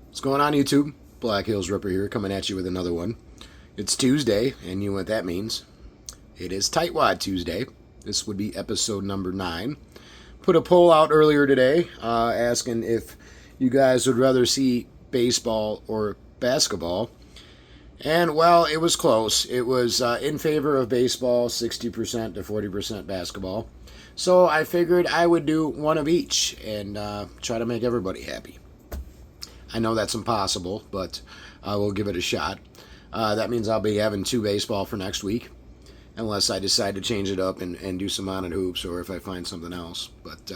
What's going on, YouTube? Black Hills Ripper here, coming at you with another one. It's Tuesday, and you know what that means. It is Tightwad Tuesday. This would be episode number 9. Put a poll out earlier today asking if you guys would rather see baseball or basketball. And, well, it was close. It was in favor of baseball, 60% to 40% basketball. So I figured I would do one of each and try to make everybody happy. I know that's impossible, but I will give it a shot. That means I'll be having 2 baseball for next week, unless I decide to change it up and do some mounted hoops, or if I find something else. But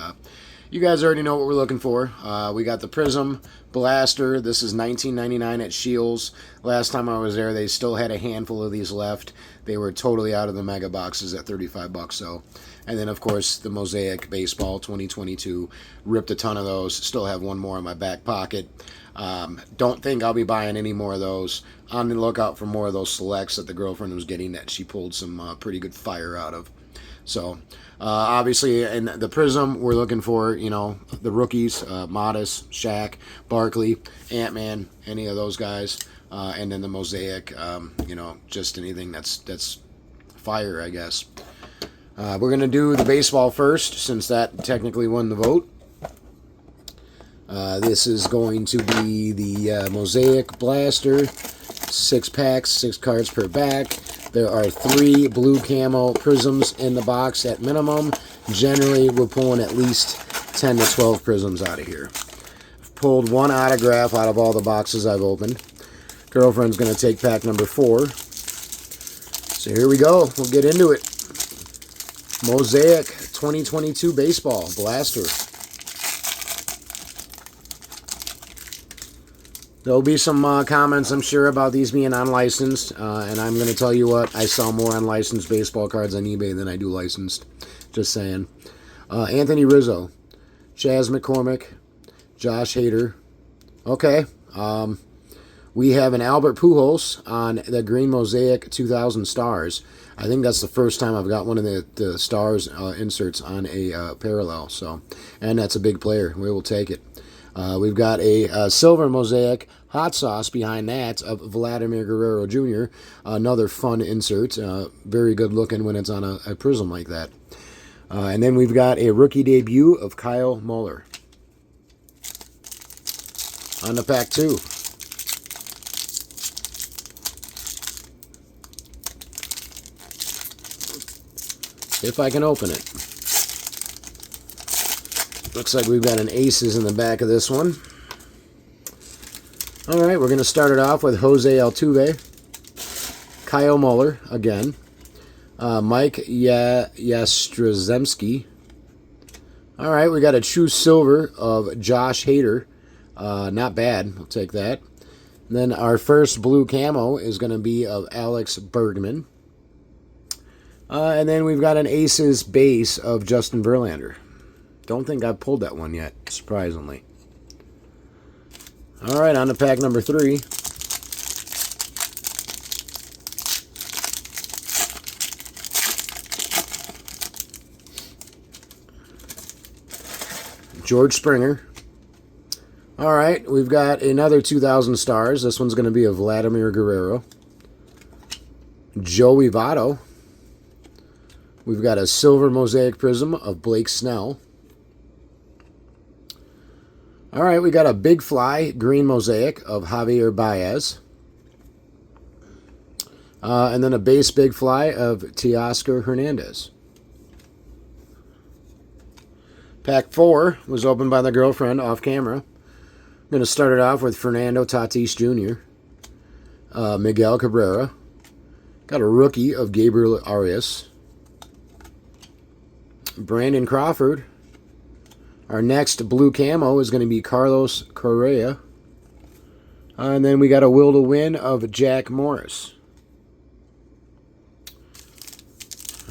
you guys already know what we're looking for. We got the Prizm Blaster. This is $19.99 at Shields. Last time I was there, they still had a handful of these left. They were totally out of the mega boxes at $35 though. And then, of course, the Mosaic Baseball 2022. Ripped a ton of those. Still have one more in my back pocket. Don't think I'll be buying any more of those. On the lookout for more of those selects that the girlfriend was getting that she pulled some pretty good fire out of. So, obviously, in the Prizm, we're looking for, the rookies, Modest, Shaq, Barkley, Ant-Man, any of those guys. And then the Mosaic, just anything that's fire, I guess. We're going to do the baseball first, since that technically won the vote. This is going to be the Mosaic Blaster. 6 packs, 6 cards per back. There are 3 blue camo Prizms in the box at minimum. Generally, we're pulling at least 10 to 12 Prizms out of here. I've pulled 1 autograph out of all the boxes I've opened. Girlfriend's going to take pack number 4. So here we go. We'll get into it. Mosaic 2022 Baseball Blaster. There'll be some comments, I'm sure, about these being unlicensed, and I'm going to tell you what, I sell more unlicensed baseball cards on eBay than I do licensed. Just saying. Anthony Rizzo, Chaz McCormick, Josh Hader. Okay. We have an Albert Pujols on the Green Mosaic 2000 Stars. I think that's the first time I've got one of the Stars inserts on a parallel. So, and that's a big player. We will take it. We've got a silver Mosaic hot sauce behind that of Vladimir Guerrero Jr. Another fun insert. Very good looking when it's on a Prizm like that. And then we've got a rookie debut of Kyle Muller. On to pack 2. If I can open it. Looks like we've got an Aces in the back of this one. Alright, we're going to start it off with Jose Altuve, Kyle Muller again, Mike Yastrzemski. Alright, we got a true silver of Josh Hader. Not bad, we'll take that. And then our first blue camo is going to be of Alex Bergman. And then we've got an Aces base of Justin Verlander. Don't think I've pulled that one yet, surprisingly. Alright, on to pack number 3. George Springer. Alright, we've got another 2000 Stars. This one's going to be a Vladimir Guerrero. Joey Votto. We've got a silver Mosaic Prizm of Blake Snell. Alright, we got a Big Fly green Mosaic of Javier Baez. And then a base Big Fly of Teoscar Hernandez. Pack 4 was opened by the girlfriend off camera. I'm going to start it off with Fernando Tatis Jr. Miguel Cabrera. Got a rookie of Gabriel Arias. Brandon Crawford. Our next blue camo is going to be Carlos Correa. And then we got a will to win of Jack Morris.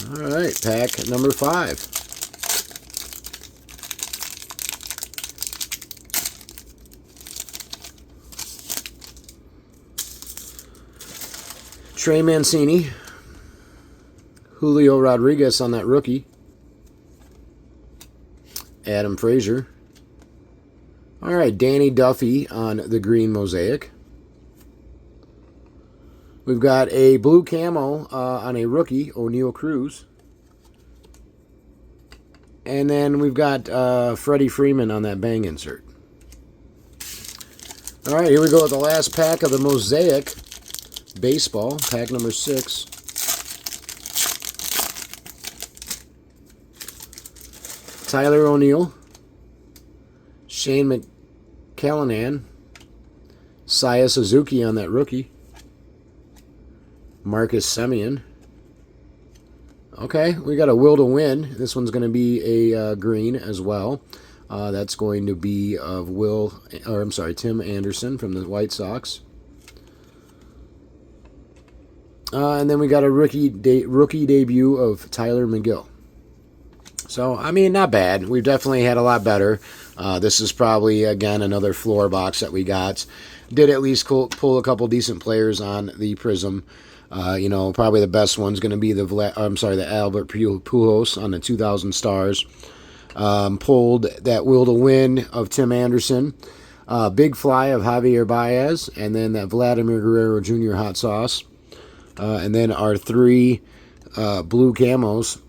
All right, pack number 5. Trey Mancini. Julio Rodriguez on that rookie. Adam Frazier. All right, Danny Duffy on the green Mosaic. We've got a blue camo on a rookie, O'Neal Cruz. And then we've got Freddie Freeman on that bang insert. All right, here we go with the last pack of the Mosaic Baseball, pack number 6. Tyler O'Neill, Shane McCallanan, Saya Suzuki on that rookie, Marcus Semien. Okay, we got a will to win. This one's going to be a green as well. That's going to be of Tim Anderson from the White Sox. And then we got a rookie debut of Tyler McGill. So, I mean, not bad. We've definitely had a lot better. This is probably, again, another floor box that we got. Did at least pull a couple decent players on the Prizm. Probably the best one's going to be the Albert Pujols on the 2,000 stars. Pulled that will to win of Tim Anderson. Big fly of Javier Baez. And then that Vladimir Guerrero Jr. hot sauce. And then our 3 blue camos.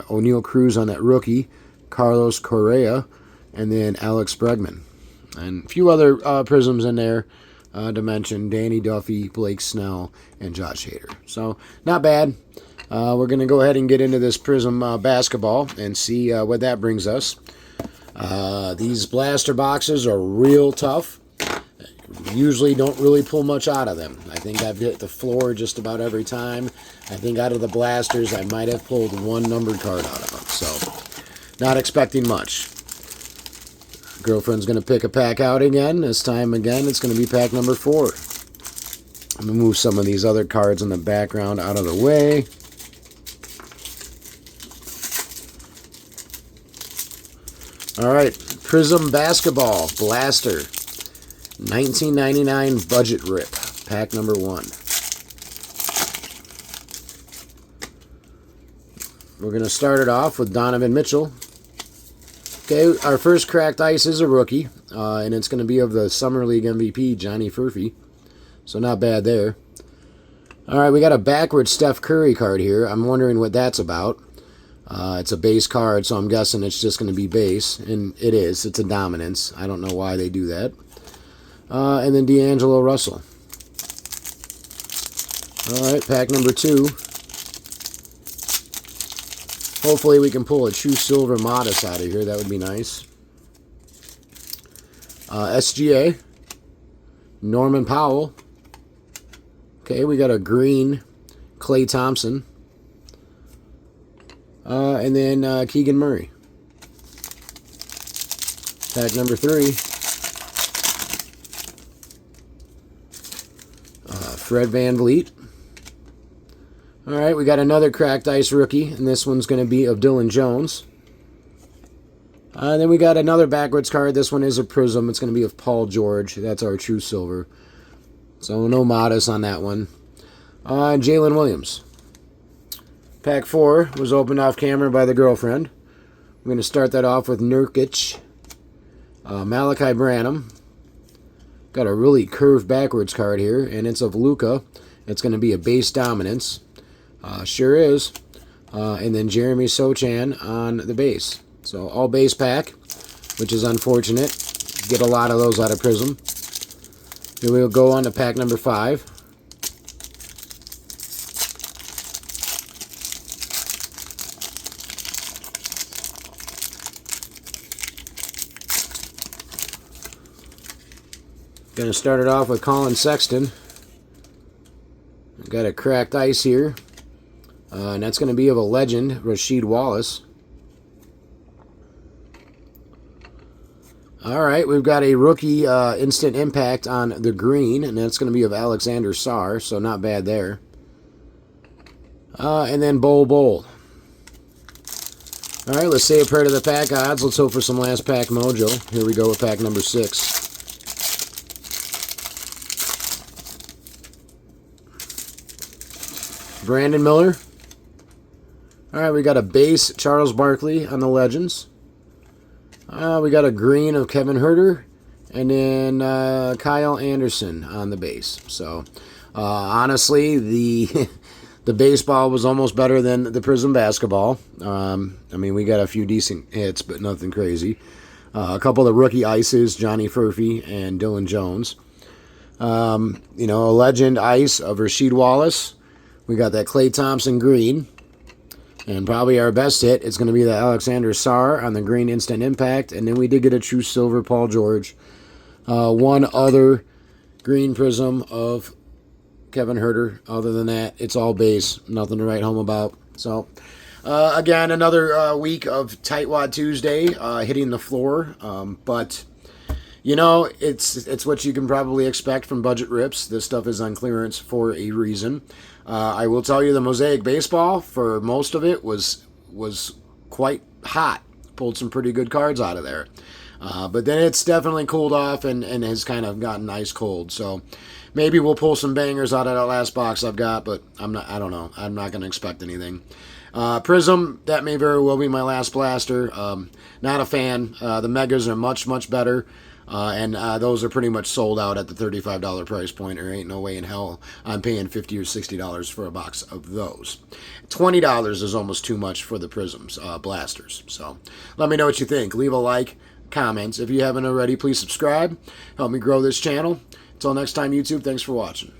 O'Neal Cruz on that rookie. Carlos Correa. And then Alex Bregman. And a few other Prizms in there. To mention Danny Duffy, Blake Snell, and Josh Hader. So, not bad. We're going to go ahead and get into this Prizm basketball and see what that brings us. These blaster boxes are real tough. Usually don't really pull much out of them. I think I've hit the floor just about every time. I think out of the blasters, I might have pulled 1 numbered card out of them. So, not expecting much. Girlfriend's going to pick a pack out again. This time, again, it's going to be pack number 4. I'm going to move some of these other cards in the background out of the way. All right, Prizm Basketball Blaster, 1999 Budget Rip, pack number 1. We're going to start it off with Donovan Mitchell. Okay, our first cracked ice is a rookie, and it's going to be of the Summer League MVP, Johnny Furphy. So not bad there. All right, we got a backwards Steph Curry card here. I'm wondering what that's about. It's a base card, so I'm guessing it's just going to be base, and it is. It's a dominance. I don't know why they do that. And then D'Angelo Russell. All right, pack number 2. Hopefully we can pull a true silver Modest out of here. That would be nice. SGA. Norman Powell. Okay, we got a green Klay Thompson. And then Keegan Murray. Pack number 3. Fred VanVleet. All right, we got another cracked ice rookie, and this one's going to be of Dylan Jones. Then we got another backwards card. This one is a Prizm. It's going to be of Paul George. That's our true silver. So no Modest on that one. Jalen Williams. Pack 4 was opened off camera by the girlfriend. We're going to start that off with Nurkic. Malachi Branham. Got a really curved backwards card here, and it's of Luka. It's going to be a base dominance. Sure is. And then Jeremy Sochan on the base. So all base pack, which is unfortunate. Get a lot of those out of Prizm. Here we'll go on to pack number 5. Going to start it off with Colin Sexton. Got a cracked ice here. And that's going to be of a legend, Rasheed Wallace. All right, we've got a rookie instant impact on the green, and that's going to be of Alexander Sarr, so not bad there. And then Bol. All right, let's say a prayer to the pack odds. Let's hope for some last pack mojo. Here we go with pack number 6. Brandon Miller. All right, we got a base Charles Barkley on the Legends. We got a green of Kevin Huerter And then Kyle Anderson on the base. So, honestly, the the baseball was almost better than the Prizm basketball. I mean, we got a few decent hits, but nothing crazy. A couple of rookie ices, Johnny Furphy and Dylan Jones. You know, a legend ice of Rasheed Wallace. We got that Klay Thompson green. And probably our best hit is going to be the Alexander Sarr on the green instant impact. And then we did get a true silver Paul George. One other green Prizm of Kevin Herter. Other than that, it's all base. Nothing to write home about. So, again, another week of Tightwad Tuesday, hitting the floor. But, you know, it's what you can probably expect from budget rips. This stuff is on clearance for a reason. I will tell you the Mosaic baseball, for most of it, was quite hot. Pulled some pretty good cards out of there. But then it's definitely cooled off and has kind of gotten ice cold. So maybe we'll pull some bangers out of that last box I've got, but I don't know. I'm not going to expect anything. Prizm, that may very well be my last blaster. Not a fan. The Megas are much, much better. And those are pretty much sold out at the $35 price point. There ain't no way in hell I'm paying $50 or $60 for a box of those. $20 is almost too much for the Prizms, blasters. So let me know what you think. Leave a like, comments. If you haven't already, please subscribe. Help me grow this channel. Until next time, YouTube, thanks for watching.